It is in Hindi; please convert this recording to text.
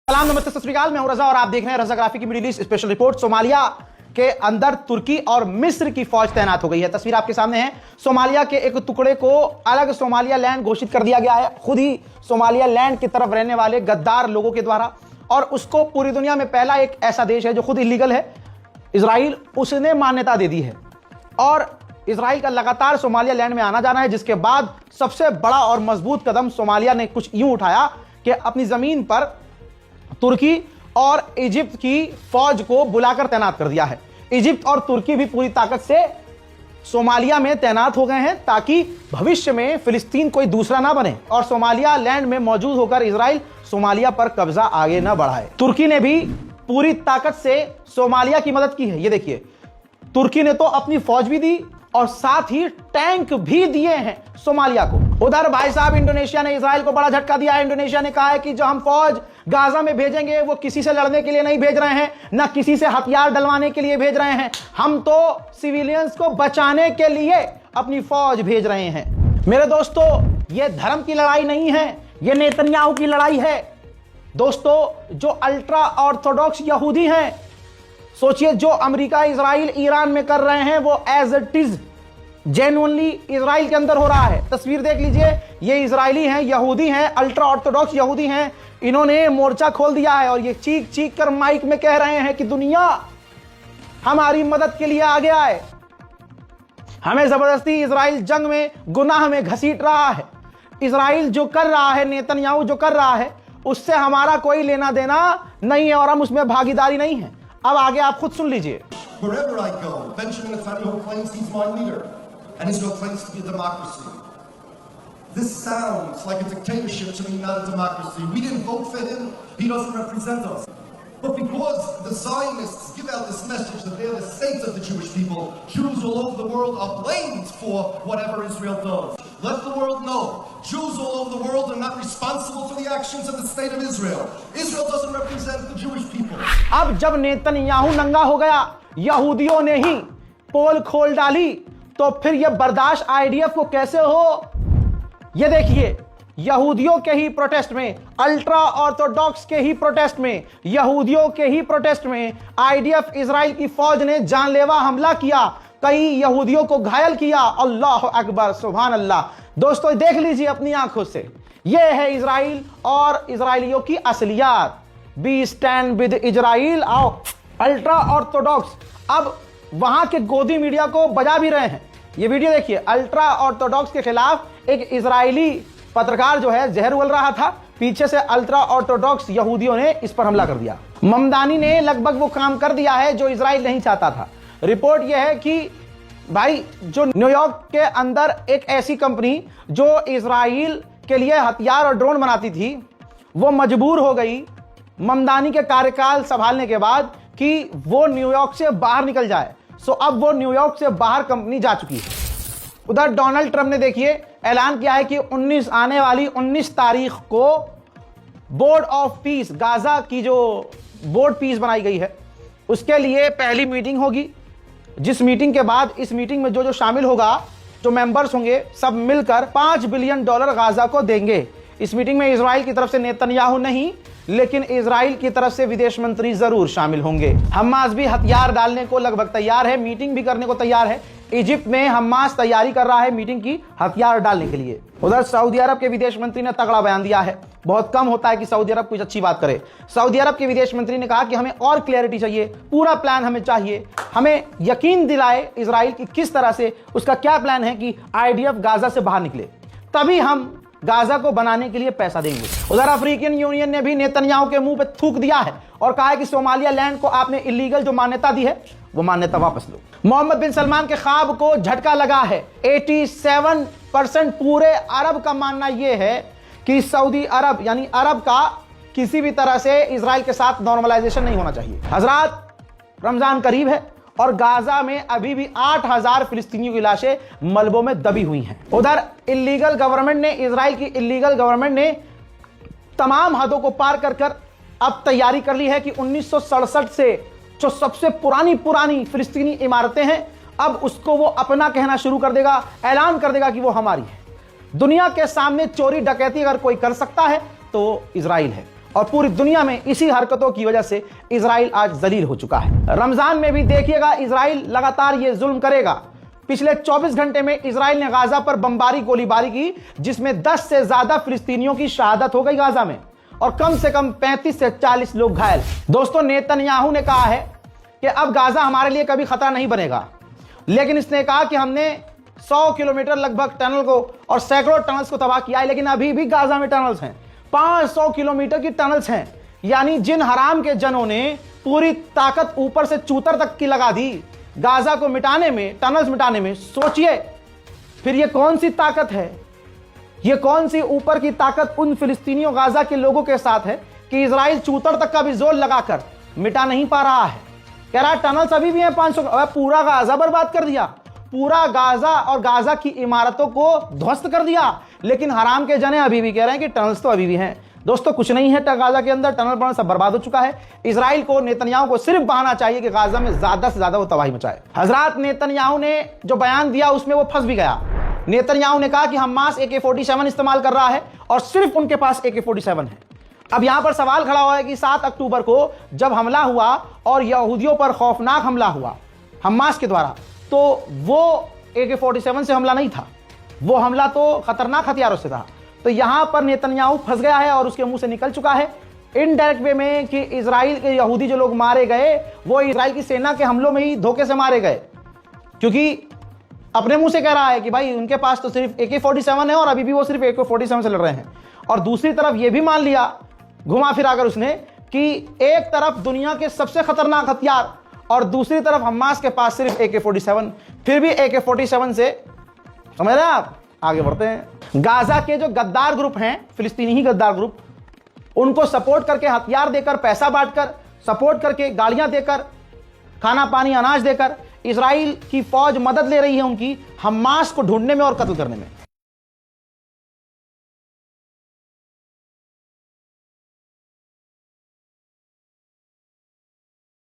सलाम नमस्ते सत श्री अकाल, मैं हूं रजा और आप देख रहे हैं रजाग्राफी की middle east special report. Somalia के अंदर तुर्की और मिस्र की फौज तैनात हो गई है। तस्वीर आपके सामने है। सोमालिया के एक टुकड़े को अलग सोमालिया लैंड घोषित कर दिया गया है, खुद ही सोमालिया लैंड की तरफ रहने वाले गद्दार लोगों के द्वारा, और उसको पूरी दुनिया में पहला एक ऐसा देश है जो खुद इलीगल है, इजराइल, उसने मान्यता दे दी है। और इजराइल का लगातार सोमालिया लैंड में आना जाना है, जिसके बाद सबसे बड़ा और मजबूत कदम सोमालिया ने कुछ यूं उठाया कि अपनी जमीन पर तुर्की और इजिप्ट की फौज को बुलाकर तैनात कर दिया है। इजिप्ट और तुर्की भी पूरी ताकत से सोमालिया में तैनात हो गए हैं ताकि भविष्य में फिलिस्तीन कोई दूसरा ना बने और सोमालिया लैंड में मौजूद होकर इजराइल सोमालिया पर कब्जा आगे ना बढ़ाए। तुर्की ने भी पूरी ताकत से सोमालिया की मदद की है। ये देखिए, तुर्की ने तो अपनी फौज भी दी और साथ ही टैंक भी दिए हैं सोमालिया को। उधर भाई साहब, इंडोनेशिया ने इजराइल को बड़ा झटका दिया है। इंडोनेशिया ने कहा है कि जो हम फौज गाजा में भेजेंगे वो किसी से लड़ने के लिए नहीं भेज रहे हैं, ना किसी से हथियार डलवाने के लिए भेज रहे हैं, हम तो सिविलियंस को बचाने के लिए अपनी फौज भेज रहे हैं। मेरे दोस्तों, ये धर्म की लड़ाई नहीं है, ये नेतन्याहू की लड़ाई है। दोस्तों, जो अल्ट्रा ऑर्थोडॉक्स यहूदी हैं, सोचिए, जो अमेरिका, इजराइल, ईरान में कर रहे हैं वो as it is genuinely Israel के अंदर हो रहा है। तस्वीर देख लीजिए, ये इजरायली हैं, यहूदी हैं, अल्ट्रा ऑर्थोडॉक्स यहूदी हैं। इन्होंने मोर्चा खोल दिया है और ये चीख चीख कर माइक में कह रहे हैं कि दुनिया हमारी मदद के लिए आगे आए। हमें जबरदस्ती इजराइल जंग में, गुनाह में घसीट रहा है। इजराइल जो कर रहा है, नेतन्याहू जो कर रहा है, उससे हमारा कोई लेना देना नहीं है और हम उसमें भागीदारी नहीं है। अब आगे आप खुद सुन लीजिए। Wherever I go, Benjamin Netanyahu claims he's my leader, and Israel claims to be a democracy. This sounds like a dictatorship to me, not a democracy. We didn't vote for him. He doesn't represent us. But because the Zionists give out this message that they're the saints of the Jewish people, Jews all over the world are blamed for whatever Israel does. Let the world know, Jews all over the world are not responsible for the actions of the state of Israel. Israel doesn't represent the Jewish people. अब जब नेतन्याहू नंगा हो गया, यहूदियों ने ही पोल खोल डाली, तो फिर यह बर्दाश्त आईडीएफ को कैसे हो? ये देखिए, यहूदियों के ही प्रोटेस्ट में, अल्ट्रा ऑर्थोडॉक्स के ही प्रोटेस्ट में, यहूदियों के ही प्रोटेस्ट में आईडीएफ इजराइल की फौज ने जानलेवा हमला किया, कई यहूदियों को घायल किया। अल्लाह अकबर, सुभान अल्लाह। दोस्तों, देख लीजिए अपनी आंखों से, यह है इजराइल और इजराइलियों की असलियत। Be stand with Israel. आओ, अल्ट्रा ऑर्थोडॉक्स अब वहां के गोदी मीडिया को बजा भी रहे हैं। ये वीडियो देखिए, अल्ट्रा ऑर्थोडॉक्स के खिलाफ एक इजरायली पत्रकार जो है जहर उगल रहा था, पीछे से अल्ट्रा ऑर्थोडॉक्स यहूदियों ने इस पर हमला कर दिया। ममदानी ने लगभग वो काम कर दिया है जो इजराइल नहीं चाहता था। रिपोर्ट यह है कि भाई, जो न्यूयॉर्क के अंदर एक ऐसी कंपनी जो इजराइल के लिए हथियार और ड्रोन बनाती थी, वो मजबूर हो गई ममदानी के कार्यकाल संभालने के बाद कि वो न्यूयॉर्क से बाहर निकल जाए। सो अब वो न्यूयॉर्क से बाहर कंपनी जा चुकी है। उधर डोनाल्ड ट्रंप ने देखिए ऐलान किया है कि आने वाली 19 तारीख को बोर्ड ऑफ पीस, गाजा की जो बोर्ड पीस बनाई गई है, उसके लिए पहली मीटिंग होगी, जिस मीटिंग के बाद इस मीटिंग में जो शामिल होगा, जो मेंबर्स होंगे, सब मिलकर $5 बिलियन गाजा को देंगे। इस मीटिंग में इजराइल की तरफ से नेतन्याहू नहीं, लेकिन इजराइल की तरफ से विदेश मंत्री जरूर शामिल होंगे। हमास भी हथियार डालने को लगभग तैयार है, मीटिंग भी करने को तैयार है। इजिप्ट में हमास तैयारी कर रहा है मीटिंग की हथियार डालने के लिए। उधर सऊदी अरब के विदेश मंत्री ने तगड़ा बयान दिया है। बहुत कम होता है कि सऊदी अरब कुछ अच्छी बात करे। सऊदी अरब के विदेश मंत्री ने कहा कि हमें और क्लैरिटी चाहिए, पूरा प्लान हमें चाहिए, हमें यकीन दिलाए इजराइल की किस तरह से, उसका क्या प्लान है कि आईडीएफ गाजा से बाहर निकले, तभी हम गाजा को बनाने के लिए पैसा देंगे। उधर अफ्रीकन यूनियन ने भी नेतन्याहू के मुंह पे थूक दिया है और कहा है कि सोमालिया लैंड को आपने इलीगल जो मान्यता दी है, वो मान्यता वापस लो। मोहम्मद बिन सलमान के ख्वाब को झटका लगा है। 87% पूरे अरब का मानना यह है कि सऊदी अरब यानी अरब का किसी भी तरह से इजराइल के साथ नॉर्मलाइजेशन नहीं होना चाहिए। हजरात, रमजान करीब है और गाजा में अभी भी 8000 फिलिस्तीनियों की लाशें मलबों में दबी हुई हैं। उधर इलीगल गवर्नमेंट ने, इजराइल की इलीगल गवर्नमेंट ने तमाम हदों को पार कर कर अब तैयारी कर ली है कि 1967 से जो सबसे पुरानी फिलिस्तीनी इमारतें हैं, अब उसको वो अपना कहना शुरू कर देगा, ऐलान कर देगा कि वो हमारी है। दुनिया के सामने चोरी डकैती अगर कोई कर सकता है तो इजराइल है। और पूरी दुनिया में इसी हरकतों की वजह से इजराइल आज जलील हो चुका है। रमजान में भी देखिएगा इजराइल लगातार ये जुल्म करेगा। पिछले 24 घंटे में इजराइल ने गाजा पर बमबारी गोलीबारी की, जिसमें 10 से ज्यादा फिलिस्तीनियों की शहादत हो गई गाजा में और कम से कम 35 से 40 लोग घायल। दोस्तों, नेतन्याहू ने कहा है कि अब गाजा हमारे लिए कभी खतरा नहीं बनेगा, लेकिन इसने कहा कि हमने 100 किलोमीटर लगभग टनल को और सैकड़ों टनल्स को तबाह किया है, लेकिन अभी भी गाजा में टनल्स हैं। 500 किलोमीटर की टनल्स हैं। यानी जिन हराम के जनों ने पूरी ताकत ऊपर से चूतर तक की लगा दी गाजा को मिटाने में, टनल्स मिटाने में, सोचिए फिर ये कौन सी ताकत है, ये कौन सी ऊपर की ताकत उन फिलिस्तीनियों गाजा के लोगों के साथ है कि इजराइल चूतर तक का भी जोर लगाकर मिटा नहीं पा रहा है। कह रहा है टनल्स अभी भी हैं 500। पूरा गाजा बर्बाद कर दिया, पूरा गाजा और गाजा की इमारतों को ध्वस्त कर दिया, लेकिन हराम के जने अभी भी कह रहे हैं कि टनल्स तो अभी भी हैं। दोस्तों, कुछ नहीं है गाजा के अंदर, टनल बनल सब बर्बाद हो चुका है। इजराइल को, नेतन्याहू को सिर्फ बहाना चाहिए कि गाजा में ज्यादा से ज्यादा वो तबाही मचाए। हजरात, नेतन्याहू ने जो बयान दिया उसमें वो फंस भी गया। नेतन्याहू ने कहा कि हमास AK-47 इस्तेमाल कर रहा है और सिर्फ उनके पास AK-47 है। अब यहां पर सवाल खड़ा हुआ है कि 7 अक्टूबर को जब हमला हुआ और यहूदियों पर खौफनाक हमला हुआ हमास के द्वारा, तो वो AK-47 से हमला नहीं था, वो हमला तो खतरनाक हथियारों से था। तो यहां पर नेतन्याहू फंस गया है और उसके मुंह से निकल चुका है इनडायरेक्ट वे में कि इजराइल के यहूदी जो लोग मारे गए वो इजराइल की सेना के हमलों में ही धोखे से मारे गए, क्योंकि अपने मुंह से कह रहा है कि भाई उनके पास तो सिर्फ AK-47 है और अभी भी वो सिर्फ AK-47 से लड़ रहे हैं। और दूसरी तरफ ये भी मान लिया घुमा फिराकर उसने कि एक तरफ दुनिया के सबसे खतरनाक हथियार और दूसरी तरफ हमास के पास सिर्फ AK-47, फिर भी AK-47 से, समझ रहे हैं आप। आगे बढ़ते हैं। गाजा के जो गद्दार ग्रुप हैं, फिलिस्तीनी ही गद्दार ग्रुप, उनको सपोर्ट करके, हथियार देकर, पैसा बांटकर, सपोर्ट करके, गाड़ियां देकर, खाना पानी अनाज देकर इजराइल की फौज मदद ले रही है उनकी हमास को ढूंढने में और कत्ल करने में।